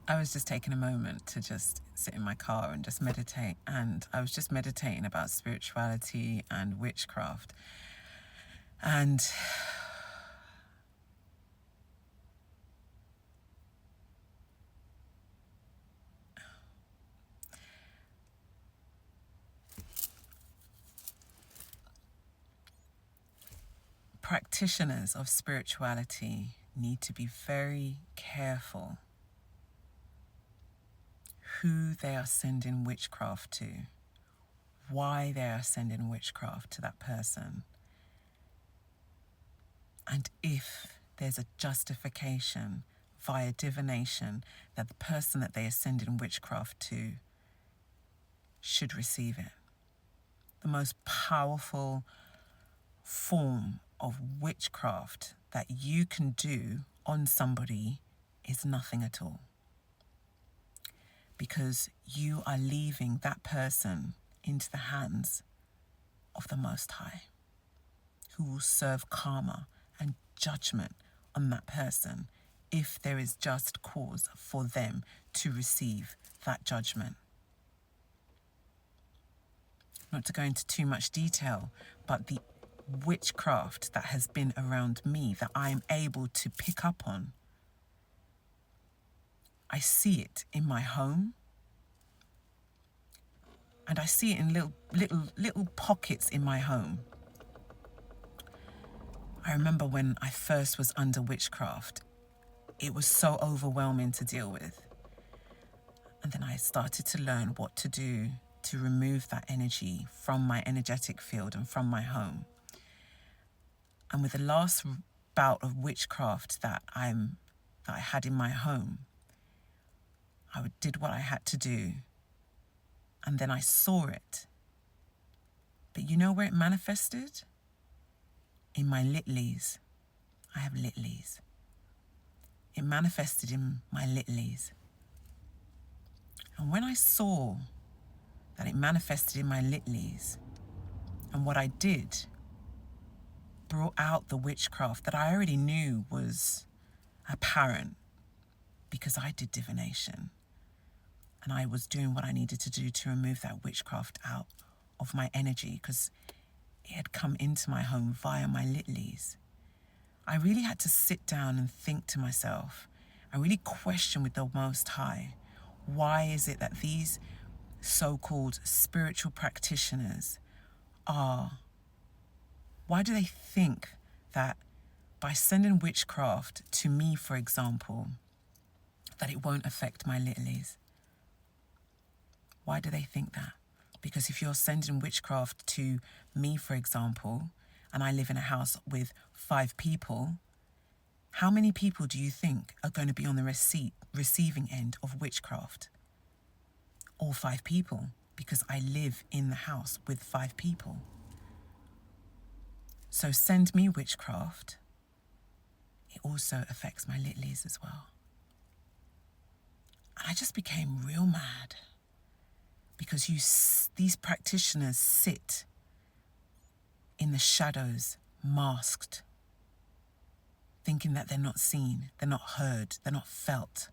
I was just taking a moment to just sit in my car and just meditate. And I was just meditating about spirituality and witchcraft. And practitioners of spirituality need to be very careful who they are sending witchcraft to, why they are sending witchcraft to that person, and if there's a justification via divination that the person that they are sending witchcraft to should receive it. The most powerful form of witchcraft that you can do on somebody is nothing at all. Because you are leaving that person into the hands of the Most High, who will serve karma and judgment on that person if there is just cause for them to receive that judgment. Not to go into too much detail, but the witchcraft that has been around me that I am able to pick up on, I see it in my home, and I see it in little pockets in my home. I remember when I first was under witchcraft, it was so overwhelming to deal with. And then I started to learn what to do to remove that energy from my energetic field and from my home. And with the last bout of witchcraft that I had in my home, I did what I had to do, and then I saw it. But you know where it manifested? In my litlies. I have litlies. It manifested in my litlies. And when I saw that it manifested in my litlies, and what I did brought out the witchcraft that I already knew was apparent, because I did divination. And I was doing what I needed to do to remove that witchcraft out of my energy, because it had come into my home via my litlies. I really had to sit down and think to myself. I really question with the Most High, why is it that these so-called spiritual practitioners why do they think that by sending witchcraft to me, for example, that it won't affect my litlies? Why do they think that? Because if you're sending witchcraft to me, for example, and I live in a house with 5 people, how many people do you think are going to be on the receiving end of witchcraft? All 5 people, because I live in the house with 5 people. So send me witchcraft, it also affects my litlies as well. And I just became real mad, because these practitioners sit in the shadows, masked, thinking that they're not seen, they're not heard, they're not felt.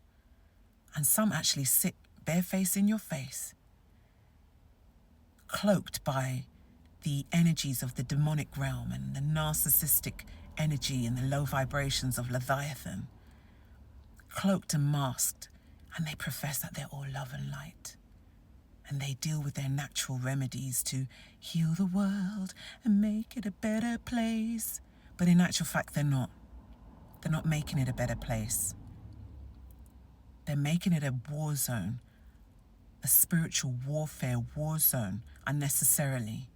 And some actually sit barefaced in your face, cloaked by the energies of the demonic realm and the narcissistic energy and the low vibrations of Leviathan, cloaked and masked, and they profess that they're all love and light. And they deal with their natural remedies to heal the world and make it a better place. But in actual fact, they're not. They're not making it a better place. They're making it a war zone, a spiritual warfare war zone, unnecessarily,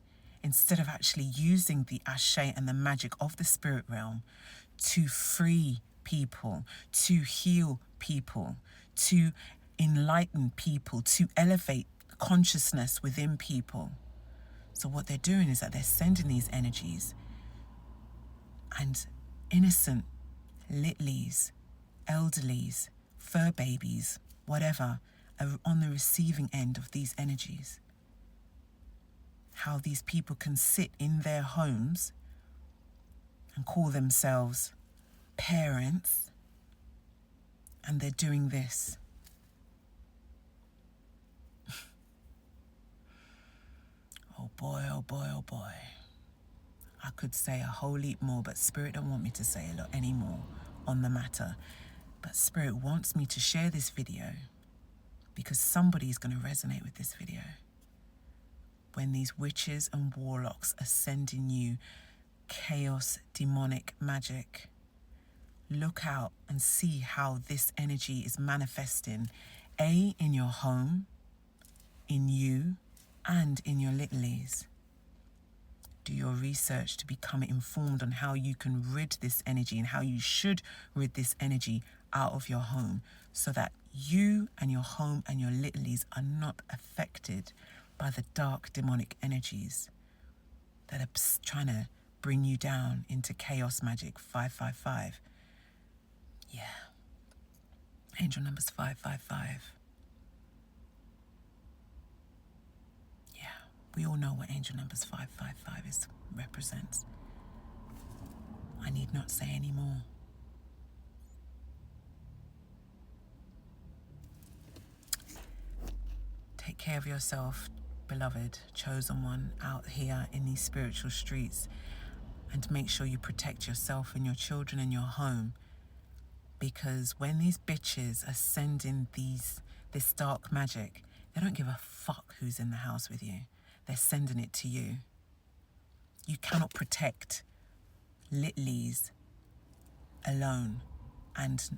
instead of actually using the ashe and the magic of the spirit realm to free people, to heal people, to enlighten people, to elevate consciousness within people. So what they're doing is that they're sending these energies, and innocent litlies, elderlies, fur babies, whatever, are on the receiving end of these energies. How these people can sit in their homes and call themselves parents, and they're doing this. boy, oh boy, oh boy. I could say a whole heap more, but Spirit don't want me to say a lot anymore on the matter. But Spirit wants me to share this video because somebody's going to resonate with this video. When these witches and warlocks are sending you chaos, demonic magic, look out and see how this energy is manifesting, A, in your home, in you, and in your littlies. Do your research to become informed on how you can rid this energy and how you should rid this energy out of your home so that you and your home and your littlies are not affected by the dark demonic energies that are trying to bring you down into chaos magic 555. Yeah. Angel number's 555. Yeah. We all know what angel numbers 555 represents. I need not say any more. Take care of yourself, beloved, chosen one out here in these spiritual streets, and make sure you protect yourself and your children and your home, because when these bitches are sending this dark magic, they don't give a fuck who's in the house with you. They're sending it to you. You cannot protect littlies alone and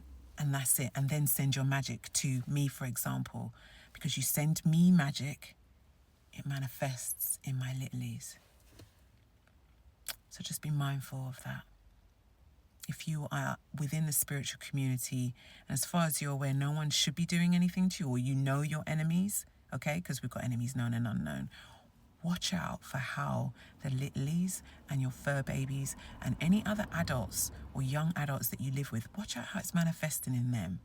that's it, and then send your magic to me, for example, because you send me magic, it manifests in my littlies. So just be mindful of that. If you are within the spiritual community, and as far as you're aware, no one should be doing anything to you, or you know your enemies, okay, because we've got enemies known and unknown, watch out for how the littlies and your fur babies and any other adults or young adults that you live with, watch out how it's manifesting in them.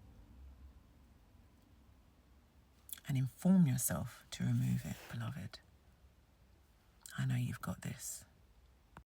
And inform yourself to remove it, beloved. I know you've got this.